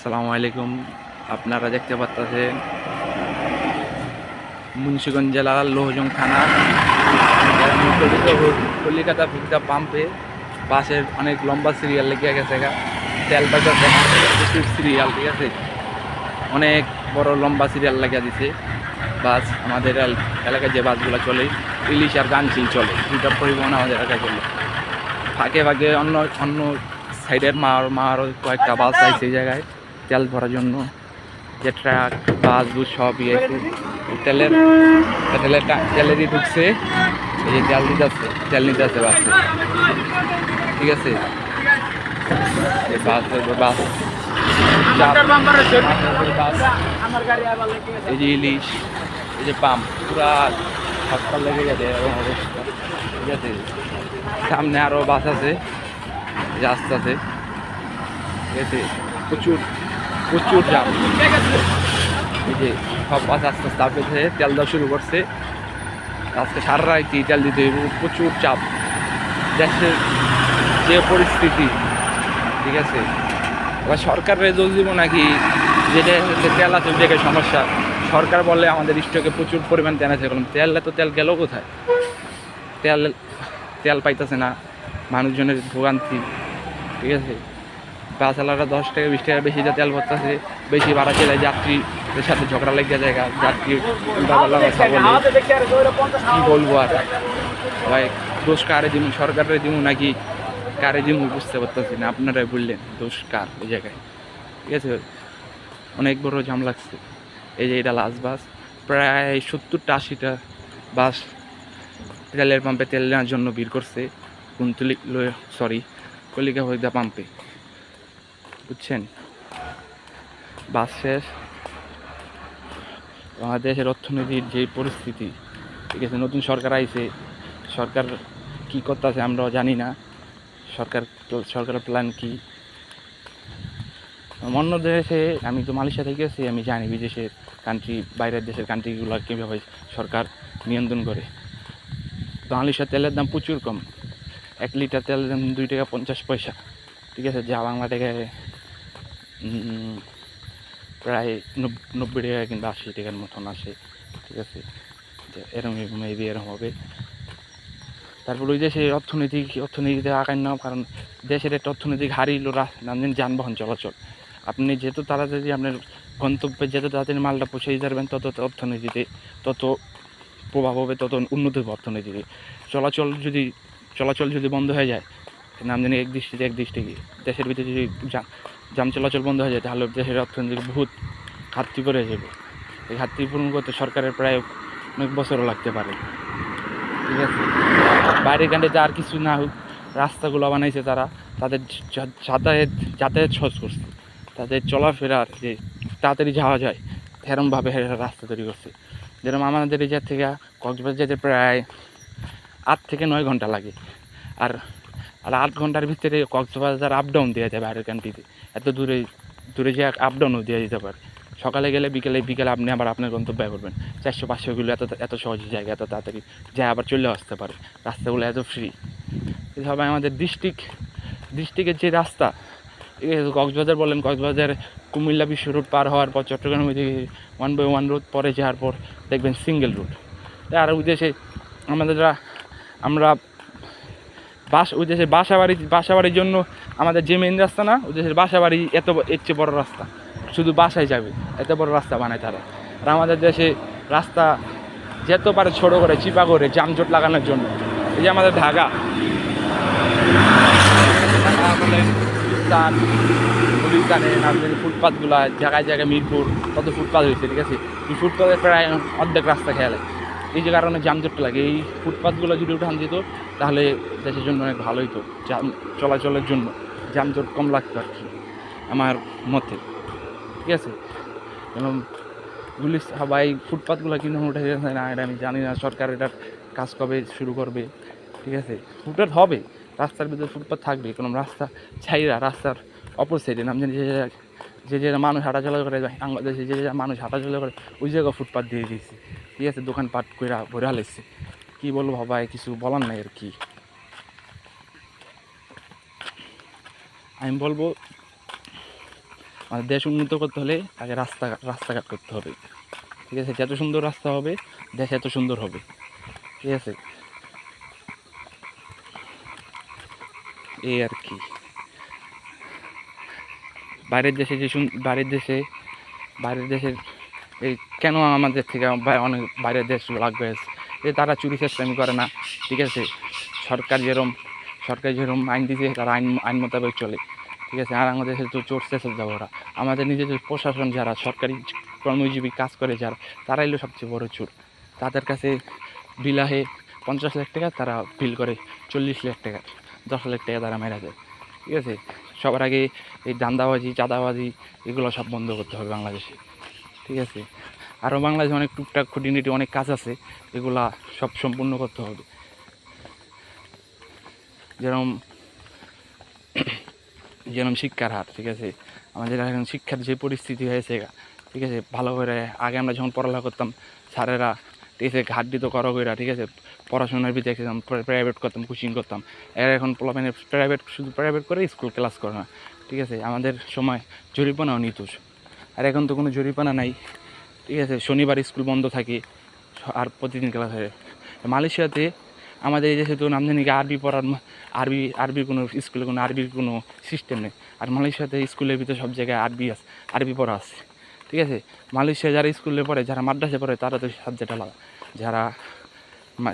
আসসালামু আলাইকুম। আপনারা দেখতে পাচ্ছেন মুন্সিগঞ্জ জেলার লোহজং থানা কলিকাতা ভিক্তা পাম্পে বাসের অনেক লম্বা সিরিয়াল লেগে গেছে। তেল পাইতেছে না, প্রচুর সিরিয়াল, ঠিক আছে, অনেক বড় লম্বা সিরিয়াল লাগিয়ে দিছে। বাস আমাদের এলাকায় যে বাসগুলো চলে, ইলিশ আর গানচিল চলে, দুইটা পরিবহন আমাদের এলাকায় চলে। ফাঁকে ফাঁকে অন্য অন্য সাইডের মারও কয়েকটা বাস আছে এই জায়গায় তেল ভরার জন্য। যে ট্রাক বাস বুস সব ইয়েছে, তেলেরই ঢুকছে, এই যে তেল নিতে আছে বাসে, ঠিক আছে। বাস এই যে ইলিশ, এই যে পাম্প পুরা হাসপাতাল লেগে গেছে এরকম অবস্থা, ঠিক আছে। সামনে আরও বাস আছে, যে আসতেছে, ঠিক আছে। প্রচুর প্রচুর জাম, এই যে সব বাস আস্তে আস্তে আপেছে, তেল দেওয়া শুরু করছে। আজকে সারা রাইতে তেল দিতে প্রচুর চাপ, দেশের যে পরিস্থিতি, ঠিক আছে। এবার সরকারের দোষ দিব নাকি, যেটা তেল আছে ওই জায়গায় সমস্যা। সরকার বলে আমাদের স্টকে প্রচুর পরিমাণ তেল আছে, কারণ তেল গেল কোথায়? তেল পাইতেছে না, মানুষজনের ভোগান্তি, ঠিক আছে। বাসওয়ালারা 10 টাকা 20 টাকা বেশি তেল ভরতেছে, বেশি ভাড়া চলে, যাত্রীদের সাথে ঝগড়া লেগে যায়, যাত্রী উল্টাপাল্টা কথা বলে। কী বলবো আর ভাই, দোষ কারে দিব, সরকারের দিব নাকি কারে দিব বুঝতে পারতেছি না। আপনারাই বললেন দোষ কার এই জায়গায়, ঠিক আছে। অনেক বড় জাম লাগছে। এই যে এটা লাস্ট বাস, প্রায় 70টা 80টা বাস তেলের পাম্পে তেল নেওয়ার জন্য ভিড় করছে কলিকাতা পাম্পে, বুঝছেন। বাস শেষ। বাংলাদেশের অর্থনীতির যে পরিস্থিতি, ঠিক আছে, নতুন সরকার আইছে, সরকার কী করতেছে আমরাও জানি না। সরকারের প্ল্যান কি? অন্য দেশে, আমি তো মালয়েশিয়া থেকে গেছি, আমি জানি বিদেশের বাইরের দেশের কান্ট্রিগুলো কীভাবে সরকার নিয়ন্ত্রণ করে। মালয়েশিয়ার তেলের দাম প্রচুর কম, 1 লিটার তেলের দাম 2 টাকা 50 পয়সা, ঠিক আছে, যা বাংলা টাকায় প্রায় 90 টাকা কিংবা 80 টাকার মতন আসে, ঠিক আছে। এরকম এরকম হবে। তারপর ওই দেশের অর্থনীতিতে আগায় না, কারণ দেশের একটা অর্থনৈতিক হারিল যানবাহন চলাচল। আপনি যেহেতু তাড়াতাড়ি আপনার গন্তব্যে যেত তাড়াতাড়ি মালটা পৌঁছে যাবেন, তত অর্থনীতিতে তত প্রভাব হবে, তত উন্নত হবে অর্থনীতিতে। চলাচল যদি বন্ধ হয়ে যায়, আমদানি এক দৃষ্টিতে দেশের ভিতরে যদি যান চলাচল বন্ধ হয়ে যায়, তাহলে দেশের অর্থনীতি বহুত ঘাটতি পড়ে যাবে। এই ঘাটতি পূরণ করতে সরকারের প্রায় অনেক বছরও লাগতে পারে, ঠিক আছে। বাইরের কান্ট্রিতে আর কিছু না হোক, রাস্তাগুলো বানাইছে তারা, তাদের যাতায়াত সহজ করছে, তাদের চলাফেরার যে তাড়াতাড়ি যাওয়া যায় সেরকমভাবে রাস্তা তৈরি করছে। যেরকম আমাদের এই জায়গা থেকে কক্সবাজার যেতে প্রায় 8 থেকে 9 ঘন্টা লাগে, আর 8 ঘন্টার ভিতরে কক্সবাজার আপ ডাউন দেওয়া যায় বাইরের কান্ট্রিতে। এত দূরে যে আপ ডাউনও দেওয়া যেতে পারে। সকালে গেলে বিকেলে আপনি আবার আপনার গন্তব্য করবেন। 400-500 কিলো এত সহজে জায়গা, এত তাড়াতাড়ি যায়, আবার চলে আসতে পারে। রাস্তাগুলো এত ফ্রি। সবাই আমাদের ডিস্ট্রিক্টের যে রাস্তা, কক্সবাজার বলেন, কক্সবাজার কুমিল্লা বিশ্ব রোড পার হওয়ার পর চট্টগ্রাম ওই দিকে 1/1 রোড পরে যাওয়ার পর দেখবেন সিঙ্গেল রোড। আর ওই দেশে আমরা ওই দেশের বাসাবাড়ির জন্য আমাদের যে মেন রাস্তা না, ওই দেশের বাসাবাড়ি এর চেয়ে বড় রাস্তা, শুধু বাসায় যাবে, এত বড় রাস্তা বানায় তারা। আর আমাদের দেশে রাস্তা যেত পারে ছোটো করে চিপা করে যানজট লাগানোর জন্য। এই যে আমাদের ঢাকা গুলিস্তানে নাজমিন ফুটপাথগুলো জায়গায় জায়গায় মিরপুর কত ফুটপাথ হয়েছে, ঠিক আছে। এই ফুটপাথের প্রায় অর্ধেক রাস্তা খেয়ালে, এই যে কারণে যানজটটা লাগে। এই ফুটপাথগুলো যদি উঠান যেত তাহলে দেশের জন্য অনেক ভালো হতো, চলাচলের জন্য যানজট কম লাগতো আর কি, আমার মতে, ঠিক আছে। এবং সবাই ফুটপাথগুলো কিন্তু উঠে যাচ্ছে না, এটা আমি জানি না সরকার এটার কাজ কবে শুরু করবে, ঠিক আছে। ফুটপাথ হবে, রাস্তার ভিতরে ফুটপাথ থাকবে, কোনো রাস্তা ছাইরা রাস্তার অপর সাইডে নাম জানি যে মানুষ হাঁটাচলা করে, বাংলাদেশে যে মানুষ হাঁটাচলা করে ওই জায়গায় ফুটপাথ দিয়ে দিয়েছে, ঠিক আছে। দোকানপাট করে ভরে হালাইছে। কী বলবো ভাই, কিছু বলার নাই আর কি। আমি বলবো আমাদের দেশ উন্নত করতে হলে আগে রাস্তাঘাট করতে হবে, ঠিক আছে? যত সুন্দর রাস্তা হবে দেশ এত সুন্দর হবে, ঠিক আছে? এই আর কি। বাইরের দেশে বাইরের দেশের এই কেন আমাদের থেকে অনেক বাইরের দেশ লাগবে, যে তারা চুরি চেষ্টামি করে না, ঠিক আছে? সরকার যেরকম আইন দিয়েছে তারা আইন মোতাবেক চলে, ঠিক আছে? আর আমাদের দেশে তো চোর চেঁচাল যাবো ওরা। আমাদের নিজেদের প্রশাসন যারা সরকারি কর্মজীবী কাজ করে যারা, তারাই হলো সবচেয়ে বড় চোর। তাদের কাছে বিলাহে 50 লাখ টাকা, তারা বিল করে 40 লাখ টাকা, 10 লাখ টাকা তারা মেরা যায়, ঠিক আছে? সবার আগে এই দান্দাবাজি চাঁদাবাজি এগুলো সব বন্ধ করতে হবে বাংলাদেশে, ঠিক আছে? আরও বাংলাদেশে অনেক টুকটাক খুঁটিনাটি অনেক কাজ আছে, এগুলা সব সম্পূর্ণ করতে হবে। যেরকম শিক্ষার হার, ঠিক আছে? আমাদের এখন শিক্ষার যে পরিস্থিতি হয়েছে, ঠিক আছে? ভালো করে আগে আমরা যখন পড়ালেখা করতাম, স্যারেরা, ঠিক আছে, ঘাট দিত করো কইরা, ঠিক আছে? পড়াশোনার ভিতরে দেখতাম প্রাইভেট করতাম, কোচিং করতাম। এরা এখন মানে শুধু প্রাইভেট করে স্কুল ক্লাস করে না, ঠিক আছে? আমাদের সময় জরিমানাও নিত, আর এখন তো কোনো জরিমানা নাই, ঠিক আছে? শনিবার স্কুল বন্ধ থাকে আর প্রতিদিন ক্লাস হয়। মালয়েশিয়াতে আমাদের এই দেশে তো নামজানিকে আরবি কোনো স্কুলে কোনো আরবির কোনো সিস্টেম নেই, আর মালয়েশিয়াতে স্কুলের ভিতরে সব জায়গায় আরবি পড়া আছে, ঠিক আছে? মালয়েশিয়া যারা স্কুলে পড়ে, যারা মাদ্রাসে পড়ে, তারা তো সাবজেক্ট আলাদা।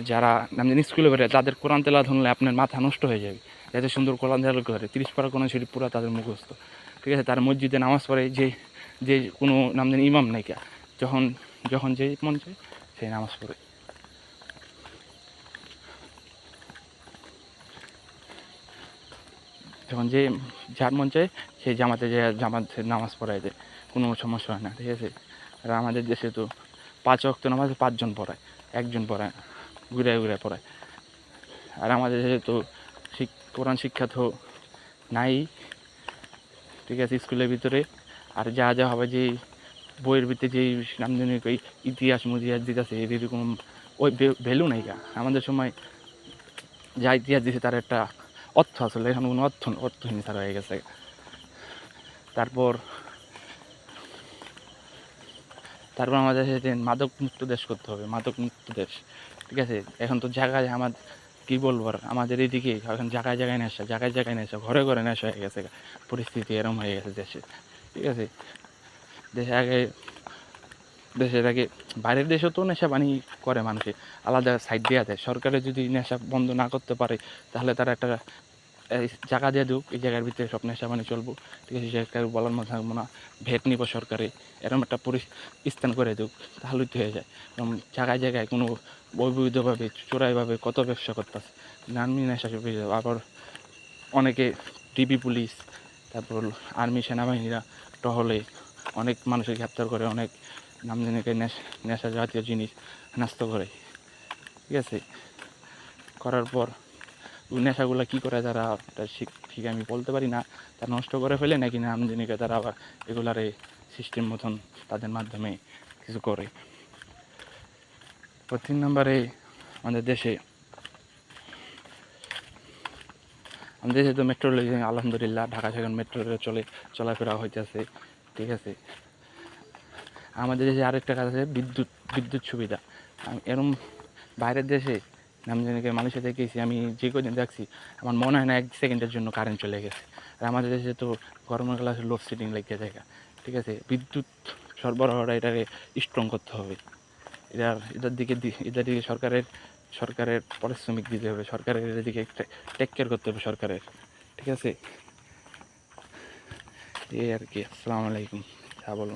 যারা নামজানি স্কুলে পড়ে তাদের কোরআন তেলাওয়াত শুনলে আপনার মাথা নষ্ট হয়ে যাবে, এত সুন্দর কোরআন তেলাওয়াত করে 30 পারা কোরআন শরীফ পুরো তাদের মুখস্থ, ঠিক আছে? তারা মসজিদে নামাজ পড়ে, যে কোনো নামজানি ইমাম নাই, যখন যে মন চায় সেই নামাজ পড়ে। যখন যার মন চায় সেই জামাতে নামাজ পড়ায় দেয়, কোনো সমস্যা হয় না, ঠিক আছে? আর আমাদের দেশে তো 5 ওয়াক্ত নামাজ 5 জন পড়ায়, একজন পড়ায় না, ঘুরে পড়ায়। আর আমাদের দেশে তো কোরআন শিক্ষা তো নাই, ঠিক আছে, স্কুলের ভিতরে। আর যা হবে যে বইয়ের ভিতরে যেই নামজনিক ওই ইতিহাস দিতেছে, এরকম ওই ভ্যালু নাই। আমাদের সময় যা ইতিহাস দিছে তার একটা অর্থ আসলে, এখন কোনো অর্থহীন তারা হয়ে গেছে। তারপর আমাদের সাথে মাদক মুক্ত দেশ করতে হবে, মাদক মুক্ত দেশ, ঠিক আছে? এখন তো জায়গায় কী বলবো, আর আমাদের এইদিকে এখন জায়গায় নেশা, ঘরে নেশা হয়ে গেছে, পরিস্থিতি এরম হয়ে গেছে দেশে, ঠিক আছে? দেশের আগে বাইরের দেশেও তো নেশা পানি করে মানুষে, আলাদা সাইড দেওয়া যায়। সরকারের যদি নেশা বন্ধ না করতে পারে, তাহলে তারা একটা জায়গা দিয়ে দেব, এই জায়গার ভিতরে সব নেশা পানি চলবো, ঠিক আছে? সরকার বলার মতো থাকবো না, ভেট নিব সরকারে, এরকম একটা স্থান করে দেব, তাহলেই তো হয়ে যায়। এবং জায়গায় কোনো অবৈধভাবে চোরাইভাবে কত ব্যবসা করতেছে, নামি নেশা আবার অনেকে ডিবি পুলিশ, তারপর আর্মি সেনাবাহিনীরা টহলে অনেক মানুষের গ্রেপ্তার করে, অনেক নামজনকে নেশা জাতীয় জিনিস নাস্ত করে, ঠিক আছে? করার পর ওই নেশাগুলো কী করে তারা, ঠিক আমি বলতে পারি না, তারা নষ্ট করে ফেলে নাকি নামজনিকে তারা আবার এগুলারে সিস্টেম মতন তাদের মাধ্যমে কিছু করে। 3 নম্বরে আমাদের দেশে তো মেট্রো রেল, আলহামদুলিল্লাহ ঢাকা থেকে মেট্রো রেল চলাফেরা হইতেছে, ঠিক আছে? আমাদের দেশে আরেকটা কাজ আছে, বিদ্যুৎ সুবিধা। এরম বাইরের দেশে নামজনিকে মালয়েশিয়াতে গেছি আমি, যে কদিন দেখছি আমার মনে হয় না 1 সেকেন্ডের জন্য কারেন্ট চলে গেছে। আর আমাদের দেশে তো গরমের কালে লোডশেডিং লেগে যায়, ঠিক আছে? বিদ্যুৎ সরবরাহটা এটাকে স্ট্রং করতে হবে, এটার দিকে সরকারের পারিশ্রমিক দিতে হবে, সরকারের এটার দিকে টেক কেয়ার করতে হবে সরকারের, ঠিক আছে? এই আর কি। আসসালামু আলাইকুম। যা বলুন।